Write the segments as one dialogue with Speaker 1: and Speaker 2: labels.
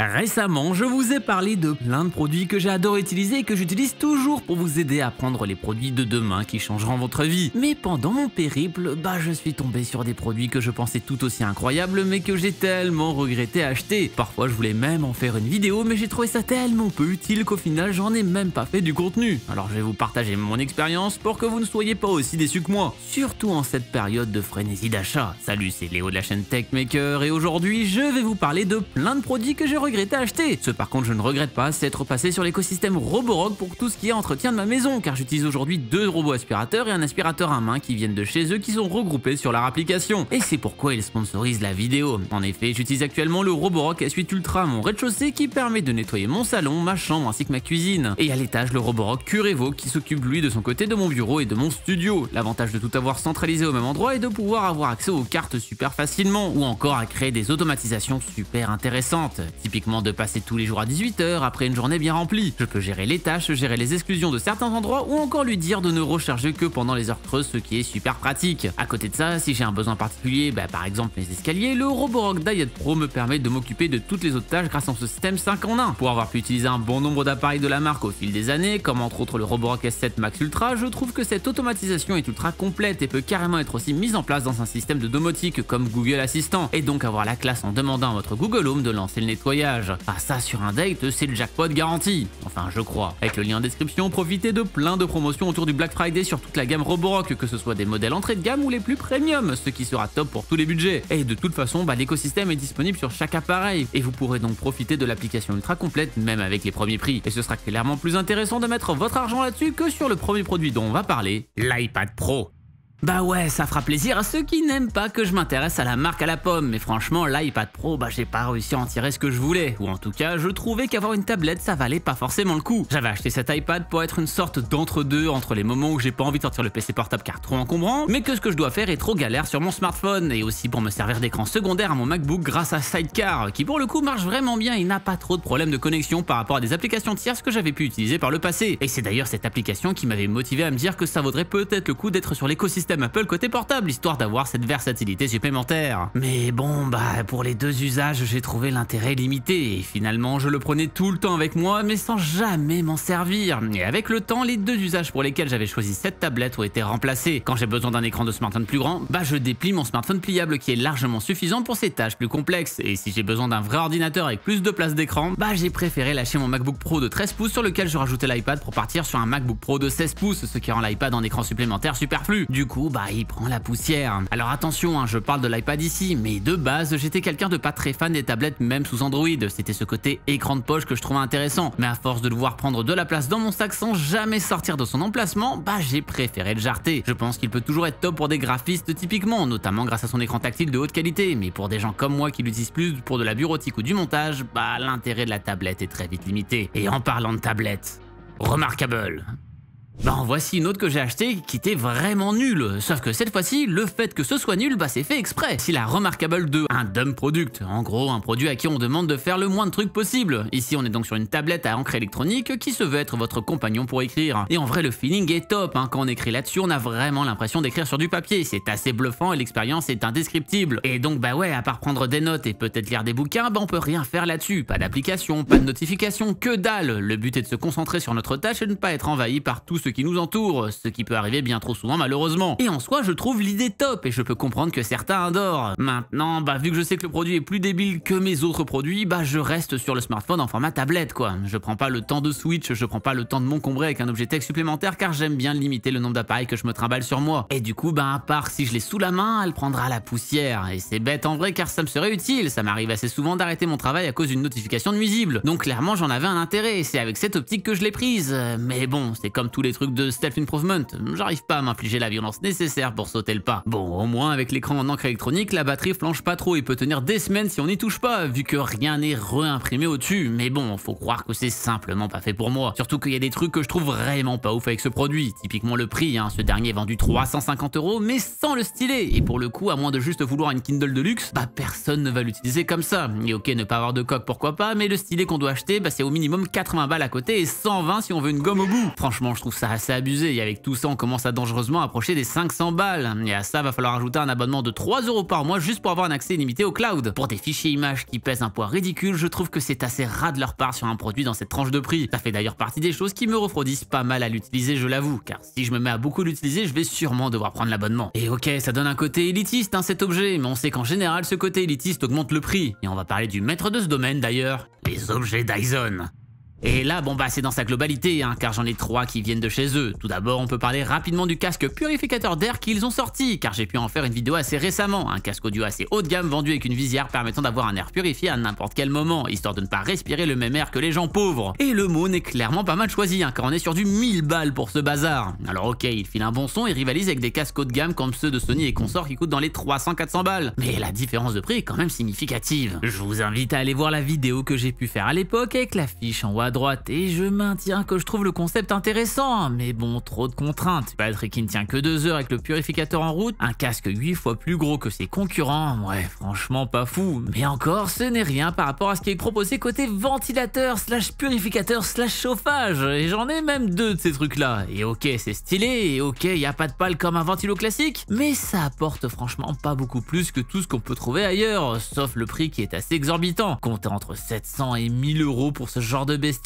Speaker 1: Récemment, je vous ai parlé de plein de produits que j'adore utiliser et que j'utilise toujours pour vous aider à prendre les produits de demain qui changeront votre vie. Mais pendant mon périple, je suis tombé sur des produits que je pensais tout aussi incroyables mais que j'ai tellement regretté acheter. Parfois je voulais même en faire une vidéo mais j'ai trouvé ça tellement peu utile qu'au final j'en ai même pas fait du contenu. Alors je vais vous partager mon expérience pour que vous ne soyez pas aussi déçus que moi. Surtout en cette période de frénésie d'achat. Salut, c'est Léo de la chaîne TechMaker et aujourd'hui je vais vous parler de plein de produits que j'ai regretté acheter. Ce par contre je ne regrette pas, c'est être passé sur l'écosystème Roborock pour tout ce qui est entretien de ma maison, car j'utilise aujourd'hui 2 robots aspirateurs et un aspirateur à main qui viennent de chez eux qui sont regroupés sur leur application. Et c'est pourquoi ils sponsorisent la vidéo. En effet, j'utilise actuellement le Roborock S8 Ultra à mon rez-de-chaussée qui permet de nettoyer mon salon, ma chambre ainsi que ma cuisine. Et à l'étage, le Roborock Curevo qui s'occupe lui de son côté de mon bureau et de mon studio. L'avantage de tout avoir centralisé au même endroit est de pouvoir avoir accès aux cartes super facilement ou encore à créer des automatisations super intéressantes. Typiquement de passer tous les jours à 18 h après une journée bien remplie. Je peux gérer les tâches, gérer les exclusions de certains endroits ou encore lui dire de ne recharger que pendant les heures creuses, ce qui est super pratique. À côté de ça, si j'ai un besoin particulier, par exemple les escaliers, le Roborock Diet Pro me permet de m'occuper de toutes les autres tâches grâce à ce système 5 en 1. Pour avoir pu utiliser un bon nombre d'appareils de la marque au fil des années, comme entre autres le Roborock S7 Max Ultra, je trouve que cette automatisation est ultra complète et peut carrément être aussi mise en place dans un système de domotique comme Google Assistant, et donc avoir la classe en demandant à votre Google Home de lancer le nettoyage. Ah ça sur un date, c'est le jackpot garanti. Enfin je crois. Avec le lien en description, profitez de plein de promotions autour du Black Friday sur toute la gamme Roborock, que ce soit des modèles entrée de gamme ou les plus premium, ce qui sera top pour tous les budgets. Et de toute façon, l'écosystème est disponible sur chaque appareil et vous pourrez donc profiter de l'application ultra complète même avec les premiers prix. Et ce sera clairement plus intéressant de mettre votre argent là-dessus que sur le premier produit dont on va parler, l'iPad Pro. Bah ouais, ça fera plaisir à ceux qui n'aiment pas que je m'intéresse à la marque à la pomme, mais franchement l'iPad Pro, j'ai pas réussi à en tirer ce que je voulais, ou en tout cas je trouvais qu'avoir une tablette ça valait pas forcément le coup. J'avais acheté cet iPad pour être une sorte d'entre-deux entre les moments où j'ai pas envie de sortir le PC portable car trop encombrant, mais que ce que je dois faire est trop galère sur mon smartphone, et aussi pour me servir d'écran secondaire à mon MacBook grâce à Sidecar, qui pour le coup marche vraiment bien et n'a pas trop de problèmes de connexion par rapport à des applications tierces que j'avais pu utiliser par le passé. Et c'est d'ailleurs cette application qui m'avait motivé à me dire que ça vaudrait peut-être le coup d'être sur l'écosystème Apple côté portable, histoire d'avoir cette versatilité supplémentaire. Mais bon, pour les 2 usages, j'ai trouvé l'intérêt limité, et finalement je le prenais tout le temps avec moi, mais sans jamais m'en servir. Et avec le temps, les 2 usages pour lesquels j'avais choisi cette tablette ont été remplacés. Quand j'ai besoin d'un écran de smartphone plus grand, je déplie mon smartphone pliable qui est largement suffisant pour ces tâches plus complexes. Et si j'ai besoin d'un vrai ordinateur avec plus de place d'écran, j'ai préféré lâcher mon MacBook Pro de 13 pouces sur lequel je rajoutais l'iPad pour partir sur un MacBook Pro de 16 pouces, ce qui rend l'iPad en écran supplémentaire superflu. Du coup, il prend la poussière. Alors attention, je parle de l'iPad ici, mais de base, j'étais quelqu'un de pas très fan des tablettes même sous Android. C'était ce côté écran de poche que je trouvais intéressant, mais à force de le voir prendre de la place dans mon sac sans jamais sortir de son emplacement, j'ai préféré le jarter. Je pense qu'il peut toujours être top pour des graphistes typiquement, notamment grâce à son écran tactile de haute qualité, mais pour des gens comme moi qui l'utilisent plus pour de la bureautique ou du montage, l'intérêt de la tablette est très vite limité. Et en parlant de tablette, Remarkable. En voici une autre que j'ai achetée qui était vraiment nulle, sauf que cette fois-ci, le fait que ce soit nul, c'est fait exprès. C'est la Remarkable 2, un dumb product, en gros un produit à qui on demande de faire le moins de trucs possible. Ici on est donc sur une tablette à encre électronique qui se veut être votre compagnon pour écrire. Et en vrai le feeling est top, quand on écrit là-dessus on a vraiment l'impression d'écrire sur du papier, c'est assez bluffant et l'expérience est indescriptible. Et donc ouais, à part prendre des notes et peut-être lire des bouquins, on peut rien faire là-dessus, pas d'application, pas de notification, que dalle. Le but est de se concentrer sur notre tâche et de ne pas être envahi par tout ce qui nous entoure, ce qui peut arriver bien trop souvent malheureusement. Et en soi je trouve l'idée top et je peux comprendre que certains adorent. Maintenant vu que je sais que le produit est plus débile que mes autres produits, je reste sur le smartphone en format tablette quoi. Je prends pas le temps de switch, je prends pas le temps de m'encombrer avec un objet texte supplémentaire car j'aime bien limiter le nombre d'appareils que je me trimballe sur moi. Et du coup à part si je l'ai sous la main, elle prendra la poussière. Et c'est bête en vrai car ça me serait utile, ça m'arrive assez souvent d'arrêter mon travail à cause d'une notification nuisible. Donc clairement j'en avais un intérêt, c'est avec cette optique que je l'ai prise. Mais bon, c'est comme tous les trucs de self-improvement, j'arrive pas à m'infliger la violence nécessaire pour sauter le pas. Bon, au moins avec l'écran en encre électronique, la batterie flanche pas trop et peut tenir des semaines si on n'y touche pas, vu que rien n'est réimprimé au-dessus. Mais bon, faut croire que c'est simplement pas fait pour moi. Surtout qu'il y a des trucs que je trouve vraiment pas ouf avec ce produit. Typiquement le prix, ce dernier est vendu 350 €, mais sans le stylet. Et pour le coup, à moins de juste vouloir une Kindle de luxe, personne ne va l'utiliser comme ça. Et ok, ne pas avoir de coque, pourquoi pas, mais le stylet qu'on doit acheter, c'est au minimum 80 balles à côté et 120 si on veut une gomme au bout. Franchement, je trouve ça assez abusé, et avec tout ça on commence à dangereusement approcher des 500 balles. Et à ça va falloir ajouter un abonnement de 3 € par mois juste pour avoir un accès illimité au cloud. Pour des fichiers images qui pèsent un poids ridicule, je trouve que c'est assez ras de leur part sur un produit dans cette tranche de prix. Ça fait d'ailleurs partie des choses qui me refroidissent pas mal à l'utiliser, je l'avoue, car si je me mets à beaucoup l'utiliser, je vais sûrement devoir prendre l'abonnement. Et ok, ça donne un côté élitiste cet objet, mais on sait qu'en général ce côté élitiste augmente le prix. Et on va parler du maître de ce domaine d'ailleurs, les objets Dyson. Et là, bon c'est dans sa globalité, car j'en ai 3 qui viennent de chez eux. Tout d'abord, on peut parler rapidement du casque purificateur d'air qu'ils ont sorti, car j'ai pu en faire une vidéo assez récemment. Un casque audio assez haut de gamme vendu avec une visière permettant d'avoir un air purifié à n'importe quel moment, histoire de ne pas respirer le même air que les gens pauvres. Et le mot n'est clairement pas mal choisi, car on est sur du 1000 balles pour ce bazar. Alors ok, il file un bon son et rivalise avec des casques haut de gamme comme ceux de Sony et consorts qui coûtent dans les 300-400 balles. Mais la différence de prix est quand même significative. Je vous invite à aller voir la vidéo que j'ai pu faire à l'époque avec l'affiche en haut à droite, et je maintiens que je trouve le concept intéressant, mais bon, trop de contraintes. Batterie qui ne tient que 2 heures avec le purificateur en route, un casque 8 fois plus gros que ses concurrents, ouais, franchement pas fou. Mais encore, ce n'est rien par rapport à ce qui est proposé côté ventilateur / purificateur / chauffage, et j'en ai même 2 de ces trucs là. Et ok, c'est stylé, et ok, y a pas de pale comme un ventilo classique, mais ça apporte franchement pas beaucoup plus que tout ce qu'on peut trouver ailleurs, sauf le prix qui est assez exorbitant, compté entre 700 et 1000 € pour ce genre de bestiole.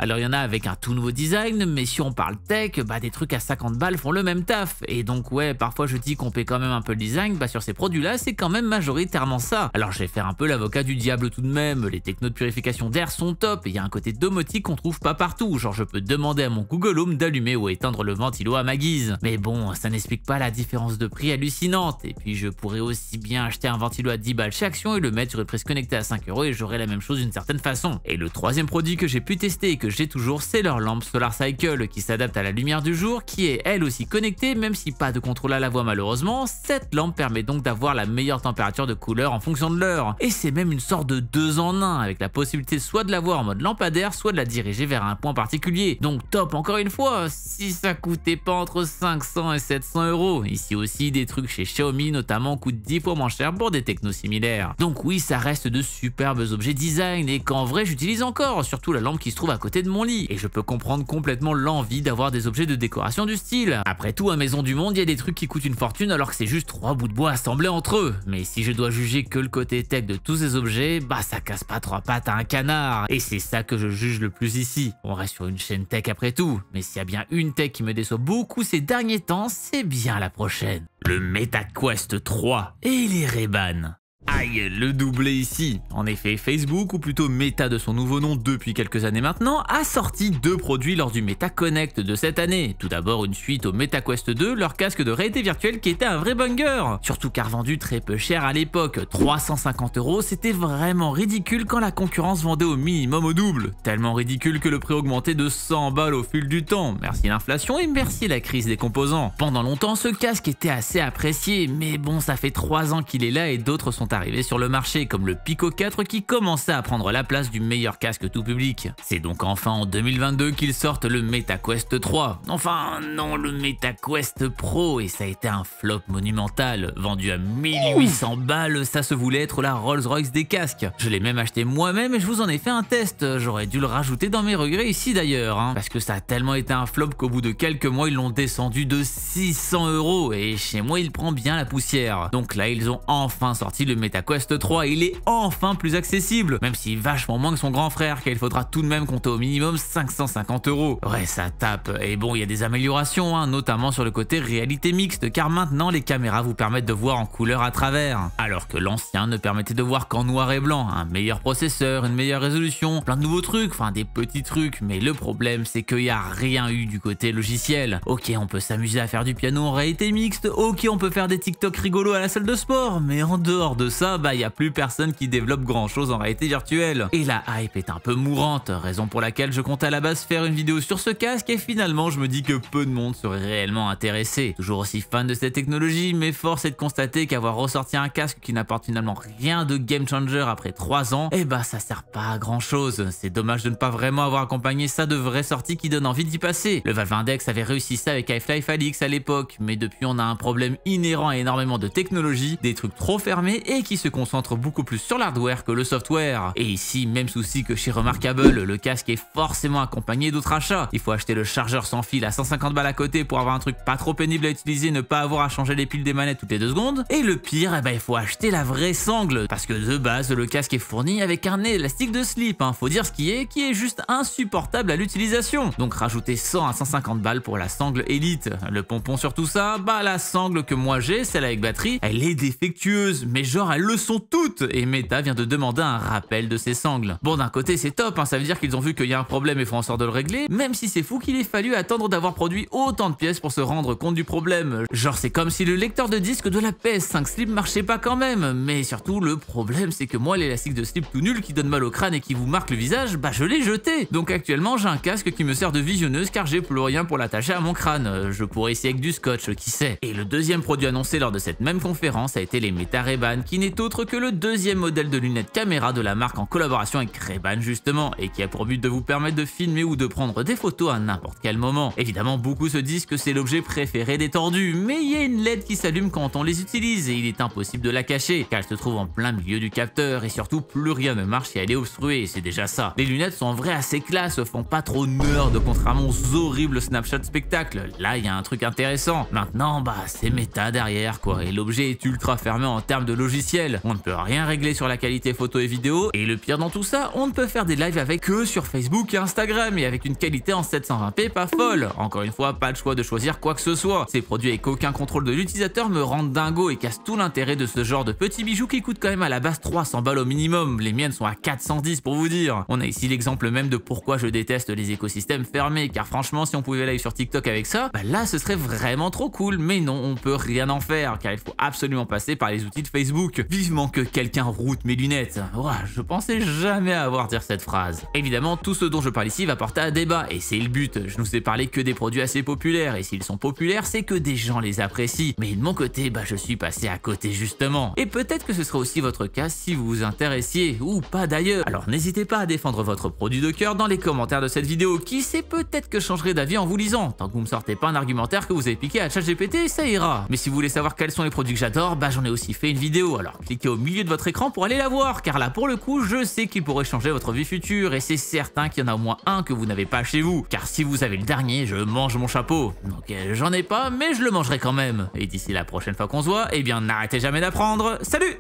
Speaker 1: Alors il y en a avec un tout nouveau design, mais si on parle tech, des trucs à 50 balles font le même taf. Et donc ouais, parfois je dis qu'on paie quand même un peu le design, sur ces produits là c'est quand même majoritairement ça. Alors je vais faire un peu l'avocat du diable tout de même, les technos de purification d'air sont top, et il y a un côté domotique qu'on trouve pas partout, genre je peux demander à mon Google Home d'allumer ou éteindre le ventilo à ma guise. Mais bon, ça n'explique pas la différence de prix hallucinante, et puis je pourrais aussi bien acheter un ventilo à 10 balles chez Action et le mettre sur une prise connectée à 5 € et j'aurais la même chose d'une certaine façon. Et le troisième produit que j'ai pu tester et que j'ai toujours, c'est leur lampe Solar Cycle qui s'adapte à la lumière du jour, qui est elle aussi connectée, même si pas de contrôle à la voix malheureusement. Cette lampe permet donc d'avoir la meilleure température de couleur en fonction de l'heure, et c'est même une sorte de 2 en 1 avec la possibilité soit de la voir en mode lampadaire, soit de la diriger vers un point particulier. Donc top encore une fois, si ça coûtait pas entre 500 et 700 €. Ici aussi des trucs chez Xiaomi notamment coûtent 10 fois moins cher pour des technos similaires. Donc oui, ça reste de superbes objets design et qu'en vrai j'utilise encore, surtout la lampe qui se trouve à côté de mon lit, et je peux comprendre complètement l'envie d'avoir des objets de décoration du style. Après tout, à Maison du Monde, il y a des trucs qui coûtent une fortune alors que c'est juste 3 bouts de bois assemblés entre eux. Mais si je dois juger que le côté tech de tous ces objets, ça casse pas 3 pattes à un canard, et c'est ça que je juge le plus ici. On reste sur une chaîne tech après tout, mais s'il y a bien une tech qui me déçoit beaucoup ces derniers temps, c'est bien la prochaine. Le MetaQuest 3 et les Ray-Ban. Aïe, le doublé ici. En effet, Facebook, ou plutôt Meta de son nouveau nom depuis quelques années maintenant, a sorti 2 produits lors du Meta Connect de cette année. Tout d'abord une suite au MetaQuest 2, leur casque de réalité virtuelle qui était un vrai banger. Surtout car vendu très peu cher à l'époque, 350 €, c'était vraiment ridicule quand la concurrence vendait au minimum au double. Tellement ridicule que le prix augmentait de 100 balles au fil du temps. Merci l'inflation et merci la crise des composants. Pendant longtemps, ce casque était assez apprécié, mais bon, ça fait 3 ans qu'il est là et d'autres sont arrivé sur le marché comme le Pico 4 qui commençait à prendre la place du meilleur casque tout public. C'est donc enfin en 2022 qu'ils sortent le MetaQuest 3. Enfin non, le MetaQuest Pro, et ça a été un flop monumental. Vendu à 1800 balles, ça se voulait être la Rolls-Royce des casques. Je l'ai même acheté moi-même et je vous en ai fait un test. J'aurais dû le rajouter dans mes regrets ici d'ailleurs, parce que ça a tellement été un flop qu'au bout de quelques mois ils l'ont descendu de 600 € et chez moi il prend bien la poussière. Donc là ils ont enfin sorti le MetaQuest 3 et il est enfin plus accessible, même si vachement moins que son grand frère, car il faudra tout de même compter au minimum 550 €. Ouais, ça tape. Et bon, il y a des améliorations, notamment sur le côté réalité mixte, car maintenant les caméras vous permettent de voir en couleur à travers, alors que l'ancien ne permettait de voir qu'en noir et blanc. Un meilleur processeur, une meilleure résolution, plein de nouveaux trucs, enfin des petits trucs, mais le problème c'est qu'il n'y a rien eu du côté logiciel. Ok, on peut s'amuser à faire du piano en réalité mixte, ok, on peut faire des TikTok rigolos à la salle de sport, mais en dehors de ça, il n'y a plus personne qui développe grand chose en réalité virtuelle. Et la hype est un peu mourante, raison pour laquelle je comptais à la base faire une vidéo sur ce casque et finalement je me dis que peu de monde serait réellement intéressé. Toujours aussi fan de cette technologie, mais force est de constater qu'avoir ressorti un casque qui n'apporte finalement rien de game changer après 3 ans, ça sert pas à grand chose. C'est dommage de ne pas vraiment avoir accompagné ça de vraies sorties qui donnent envie d'y passer. Le Valve Index avait réussi ça avec Half-Life Alyx à l'époque, mais depuis on a un problème inhérent à énormément de technologies, des trucs trop fermés et qui se concentre beaucoup plus sur l'hardware que le software. Et ici, même souci que chez Remarkable, le casque est forcément accompagné d'autres achats. Il faut acheter le chargeur sans fil à 150 balles à côté pour avoir un truc pas trop pénible à utiliser, ne pas avoir à changer les piles des manettes toutes les 2 secondes. Et le pire, eh ben, il faut acheter la vraie sangle, parce que de base, le casque est fourni avec un élastique de slip, hein. Faut dire ce qui est juste insupportable à l'utilisation. Donc rajouter 100 à 150 balles pour la sangle Elite. Le pompon sur tout ça, bah la sangle que moi j'ai, celle avec batterie, elle est défectueuse, mais genre elles le sont toutes, et Meta vient de demander un rappel de ces sangles. Bon, d'un côté c'est top, hein, ça veut dire qu'ils ont vu qu'il y a un problème et font en sorte de le régler, même si c'est fou qu'il ait fallu attendre d'avoir produit autant de pièces pour se rendre compte du problème. Genre c'est comme si le lecteur de disque de la PS5 Slim marchait pas quand même, mais surtout le problème c'est que moi l'élastique de slip tout nul qui donne mal au crâne et qui vous marque le visage, bah je l'ai jeté. Donc actuellement j'ai un casque qui me sert de visionneuse car j'ai plus rien pour l'attacher à mon crâne. Je pourrais essayer avec du scotch, qui sait. Et le deuxième produit annoncé lors de cette même conférence a été les Meta Ray-Ban, qui n'est autre que le deuxième modèle de lunettes caméra de la marque en collaboration avec Ray-Ban justement, et qui a pour but de vous permettre de filmer ou de prendre des photos à n'importe quel moment. Évidemment beaucoup se disent que c'est l'objet préféré des tordus, mais il y a une LED qui s'allume quand on les utilise et il est impossible de la cacher car elle se trouve en plein milieu du capteur et surtout plus rien ne marche si elle est obstruée, c'est déjà ça. Les lunettes sont en vrai assez classe, font pas trop nerd contrairement aux horribles Snapchat spectacles. Là il y a un truc intéressant. Maintenant bah c'est Meta derrière quoi, et l'objet est ultra fermé en termes de logiciel. On ne peut rien régler sur la qualité photo et vidéo, et le pire dans tout ça, on ne peut faire des lives avec que sur Facebook et Instagram et avec une qualité en 720p pas folle. Encore une fois, pas le choix de choisir quoi que ce soit. Ces produits avec aucun contrôle de l'utilisateur me rendent dingo et cassent tout l'intérêt de ce genre de petits bijoux qui coûtent quand même à la base 300 balles au minimum. Les miennes sont à 410 pour vous dire. On a ici l'exemple même de pourquoi je déteste les écosystèmes fermés, car franchement si on pouvait live sur TikTok avec ça, bah là ce serait vraiment trop cool, mais non, on peut rien en faire car il faut absolument passer par les outils de Facebook. Vivement que quelqu'un route mes lunettes. Ouah, je pensais jamais avoir dire cette phrase. Évidemment, tout ce dont je parle ici va porter à débat, et c'est le but. Je ne vous ai parlé que des produits assez populaires, et s'ils sont populaires, c'est que des gens les apprécient. Mais de mon côté, bah je suis passé à côté justement. Et peut-être que ce sera aussi votre cas si vous vous intéressiez, ou pas d'ailleurs. Alors n'hésitez pas à défendre votre produit de cœur dans les commentaires de cette vidéo, qui sait peut-être que je changerai d'avis en vous lisant. Tant que vous me sortez pas un argumentaire que vous avez piqué à ChatGPT, ça ira. Mais si vous voulez savoir quels sont les produits que j'adore, bah j'en ai aussi fait une vidéo, alors cliquez au milieu de votre écran pour aller la voir, car là pour le coup, je sais qu'il pourrait changer votre vie future, et c'est certain qu'il y en a au moins un que vous n'avez pas chez vous, car si vous avez le dernier, je mange mon chapeau. Donc j'en ai pas, mais je le mangerai quand même. Et d'ici la prochaine fois qu'on se voit, eh bien n'arrêtez jamais d'apprendre. Salut!